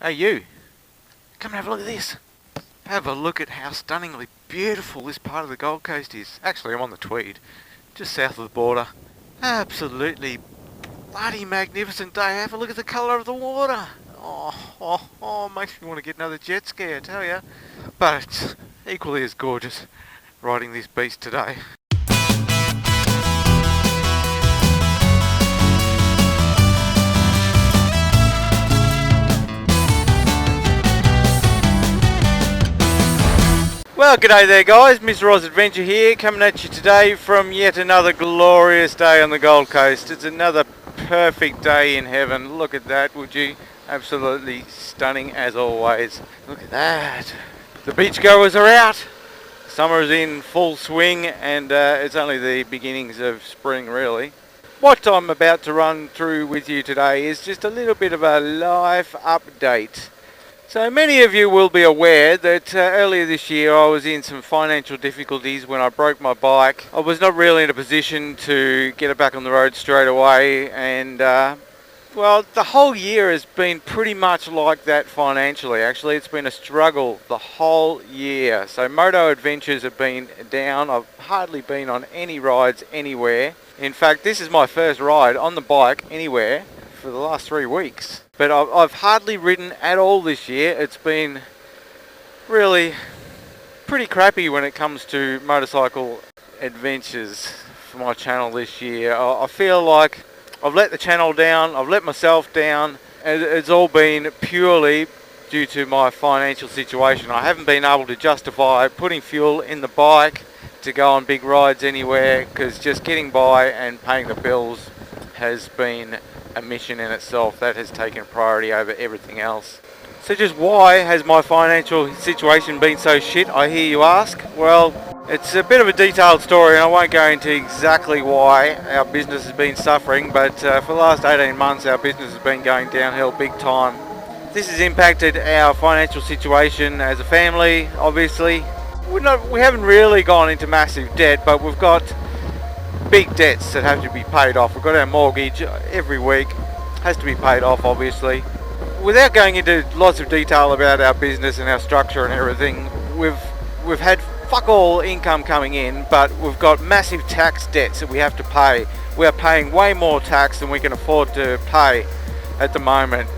Hey you, come and have a look at this. Have a look at how stunningly beautiful this part of the Gold Coast is. Actually, I'm on the Tweed, just south of the border. Absolutely bloody magnificent day. Have a look at the colour of the water. Makes me want to get another jet ski, I tell ya. But it's equally as gorgeous riding this beast today. Well, g'day there guys, Mr. Oz Adventure here, coming at you today from yet another glorious day on the Gold Coast. It's another perfect day in heaven. Look at that, would you? Absolutely stunning as always. Look at that. The beachgoers are out. Summer is in full swing and it's only the beginnings of spring really. What I'm about to run through with you today is just a little bit of a life update. So many of you will be aware that earlier this year I was in some financial difficulties when I broke my bike. I was not really in a position to get it back on the road straight away, and well, the whole year has been pretty much like that financially. Actually, it's been a struggle the whole year. So moto adventures have been down. I've hardly been on any rides anywhere. In fact, this is my first ride on the bike anywhere for the last 3 weeks. But I've hardly ridden at all this year. It's been really pretty crappy when it comes to motorcycle adventures for my channel this year. I feel like I've let the channel down, I've let myself down, and it's all been purely due to my financial situation. I haven't been able to justify putting fuel in the bike to go on big rides anywhere, because just getting by and paying the bills has been a mission in itself. That has taken priority over everything else. So just why has my financial situation been so shit, I hear you ask? Well, it's a bit of a detailed story and I won't go into exactly why our business has been suffering, but for the last 18 months our business has been going downhill big time. This has impacted our financial situation as a family, obviously. We haven't really gone into massive debt, but we've got big debts that have to be paid off. We've got our mortgage every week, has to be paid off obviously. Without going into lots of detail about our business and our structure and everything, we've had fuck all income coming in, but we've got massive tax debts that we have to pay. We are paying way more tax than we can afford to pay at the moment.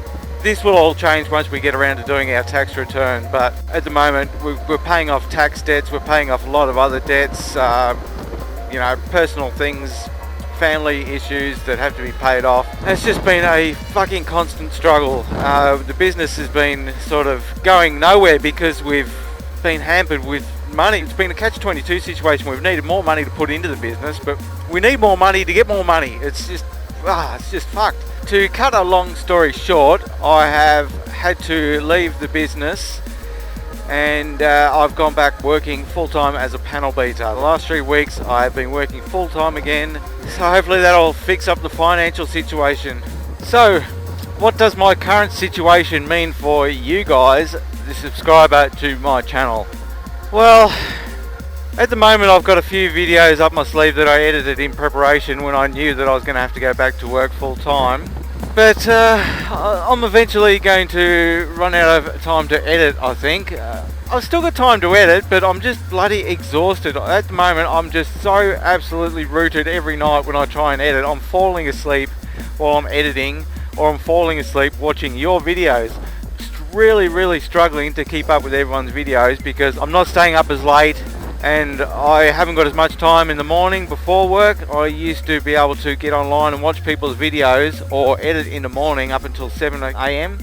This will all change once we get around to doing our tax return, but at the moment we're paying off tax debts, we're paying off a lot of other debts, personal things, family issues that have to be paid off. It's just been a fucking constant struggle. The business has been sort of going nowhere because we've been hampered with money. It's been a catch-22 situation. We've needed more money to put into the business, but we need more money to get more money. It's just fucked. To cut a long story short, I have had to leave the business and I've gone back working full-time as a panel beater. The last 3 weeks I've been working full-time again, so hopefully that'll fix up the financial situation. So what does my current situation mean for you guys, the subscriber to my channel? Well, at the moment I've got a few videos up my sleeve that I edited in preparation when I knew that I was going to have to go back to work full-time. But I'm eventually going to run out of time to edit, I think. I've still got time to edit, but I'm just bloody exhausted. At the moment, I'm just so absolutely rooted every night when I try and edit. I'm falling asleep while I'm editing, or I'm falling asleep watching your videos. Just really struggling to keep up with everyone's videos because I'm not staying up as late, and I haven't got as much time in the morning before work. I used to be able to get online and watch people's videos or edit in the morning up until 7 AM,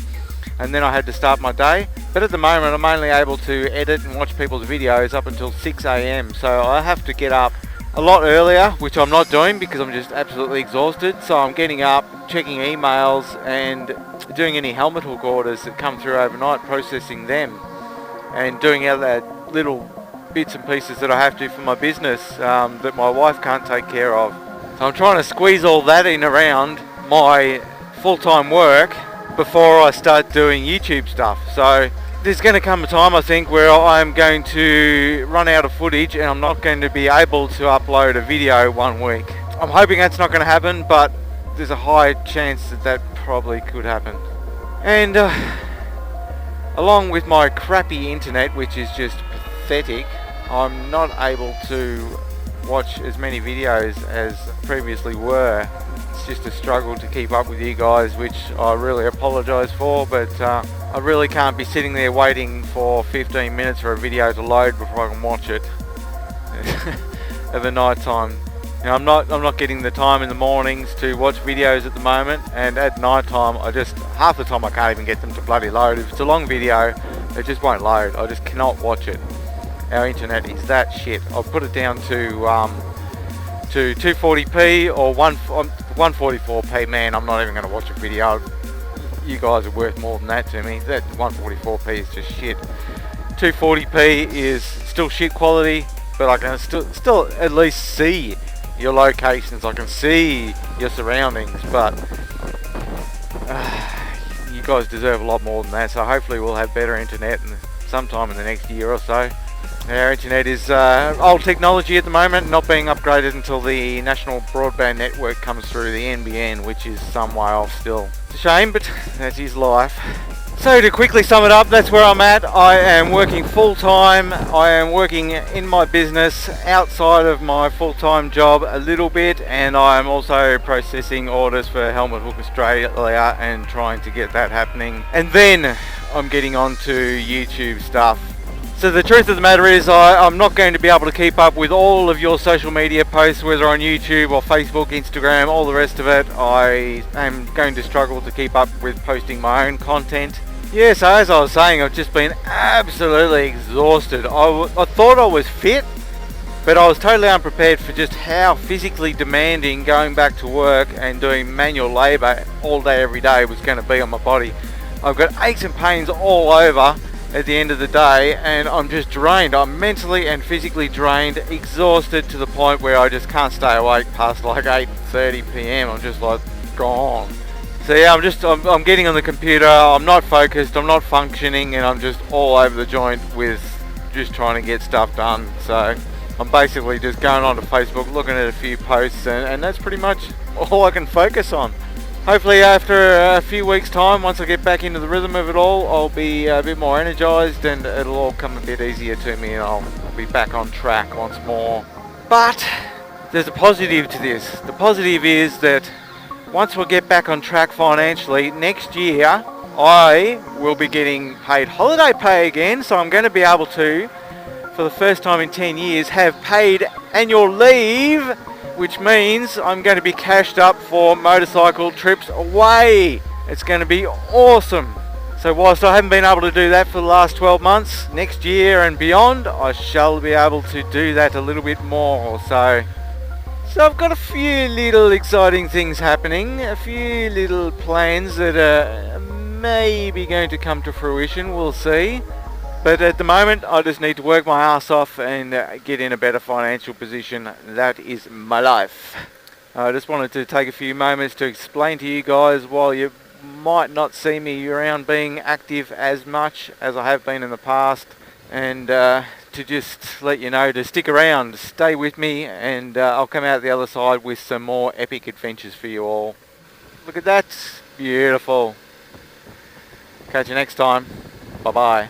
and then I had to start my day. But at the moment I'm only able to edit and watch people's videos up until 6 AM, so I have to get up a lot earlier, which I'm not doing because I'm just absolutely exhausted. So I'm getting up, checking emails and doing any helmet hook orders that come through overnight, processing them and doing other little bits and pieces that I have to for my business that my wife can't take care of. So I'm trying to squeeze all that in around my full-time work before I start doing YouTube stuff. So there's going to come a time, I think, where I'm going to run out of footage and I'm not going to be able to upload a video 1 week. I'm hoping that's not going to happen, but there's a high chance that that probably could happen. And Along with my crappy internet, which is just pathetic, I'm not able to watch as many videos as previously were. It's just a struggle to keep up with you guys, which I really apologise for, but I really can't be sitting there waiting for 15 minutes for a video to load before I can watch it at the night time. Now, I'm not getting the time in the mornings to watch videos at the moment, and at night time half the time I can't even get them to bloody load. If it's a long video, it just won't load. I just cannot watch it. Our internet is that shit. I'll put it down to 240p or 144p. Man, I'm not even going to watch a video. You guys are worth more than that to me. That 144p is just shit. 240p is still shit quality, but I can still at least see your locations. I can see your surroundings, but you guys deserve a lot more than that. So hopefully we'll have better internet sometime in the next year or so. Our internet is old technology at the moment, not being upgraded until the National Broadband Network comes through, the NBN, which is some way off still. It's a shame, but that is life. So to quickly sum it up, that's where I'm at. I am working full time. I am working in my business outside of my full-time job a little bit, and I am also processing orders for Helmut Hook Australia and trying to get that happening. And then I'm getting on to YouTube stuff. So the truth of the matter is I'm not going to be able to keep up with all of your social media posts, whether on YouTube or Facebook, Instagram, all the rest of it. I am going to struggle to keep up with posting my own content. Yeah, so as I was saying, I've just been absolutely exhausted. I thought I was fit, but I was totally unprepared for just how physically demanding going back to work and doing manual labour all day every day was going to be on my body. I've got aches and pains all over at the end of the day, and I'm just drained. I'm mentally and physically drained, exhausted to the point where I just can't stay awake past like 8:30 p.m. I'm just like gone. So yeah, I'm getting on the computer, I'm not focused, I'm not functioning, and I'm just all over the joint with just trying to get stuff done. So I'm basically just going onto Facebook, looking at a few posts, and that's pretty much all I can focus on. Hopefully after a few weeks time, once I get back into the rhythm of it all, I'll be a bit more energized and it'll all come a bit easier to me, and I'll be back on track once more. But there's a positive to this. The positive is that once we get back on track financially, next year I will be getting paid holiday pay again, so I'm going to be able to, for the first time in 10 years, have paid annual leave, which means I'm going to be cashed up for motorcycle trips away. It's going to be awesome. So whilst I haven't been able to do that for the last 12 months, next year and beyond, I shall be able to do that a little bit more. So I've got a few little exciting things happening, a few little plans that are maybe going to come to fruition, we'll see. But at the moment, I just need to work my ass off and get in a better financial position. That is my life. I just wanted to take a few moments to explain to you guys, while you might not see me around being active as much as I have been in the past, and to just let you know to stick around, stay with me, and I'll come out the other side with some more epic adventures for you all. Look at that. Beautiful. Catch you next time. Bye-bye.